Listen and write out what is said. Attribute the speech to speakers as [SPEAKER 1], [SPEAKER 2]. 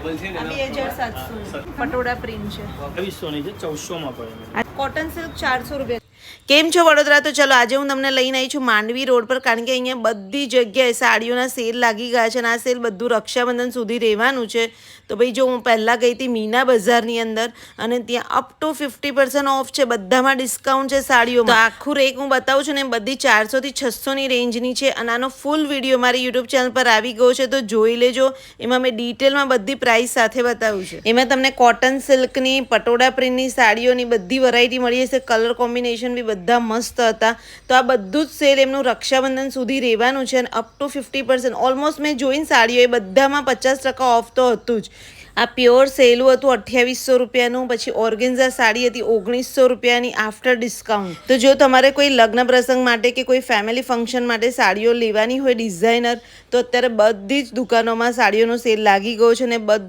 [SPEAKER 1] 2700 patola print છે,
[SPEAKER 2] 2200 ની છે, 1400 માં પડે.
[SPEAKER 1] કોટન સિલ્ક 400 રૂપિયા. કેમ છો વડોદરા? તો ચલો આજે હું તમને લઈને આવી છું માંડવી રોડ પર, કારણ કે અહીંયા બધી જગ્યાએ સાડીઓના સેલ લાગી ગયા છે અને આ સેલ બધું રક્ષાબંધન સુધી રહેવાનું છે. તો ભાઈ જો હું પહેલાં ગઈ હતી મીના બજારની અંદર અને ત્યાં અપ ટુ 50% ઓફ છે, બધામાં ડિસ્કાઉન્ટ છે સાડીઓમાં. તો આખું રેક હું બતાવું છું ને, બધી 400 થી 600 ની રેન્જની છે અને આનો ફૂલ વિડીયો મારી યુટ્યુબ ચેનલ પર આવી ગયો છે, તો જોઈ લેજો. એમાં મેં ડિટેલમાં બધી પ્રાઇસ સાથે બતાવ્યું છે. એમાં તમને કોટન સિલ્કની, પટોળા પ્રિન્ટની સાડીઓની બધી વેરાયટી મળી જશે. કલર કોમ્બિનેશન બી બધા મસ્ત હતા. તો આ બધું જ સેલ એમનું રક્ષાબંધન સુધી રહેવાનું છે અને અપ ટુ 50% ઓલમોસ્ટ મેં જોઈને સાડીઓ એ બધામાં 50% ઓફ તો હતું જ. આ પ્યોર સેલું હતું 2800 રૂપિયાનું, પછી ઓર્ગેન્ઝા સાડી હતી 1900 રૂપિયાની આફ્ટર ડિસ્કાઉન્ટ. તો જો તમારે કોઈ લગ્ન પ્રસંગ માટે કે કોઈ ફેમિલી ફંક્શન માટે સાડીઓ લેવાની હોય ડિઝાઇનર, તો અત્યારે બધી જ દુકાનોમાં સાડીઓનો સેલ લાગી ગયો છે અને બધો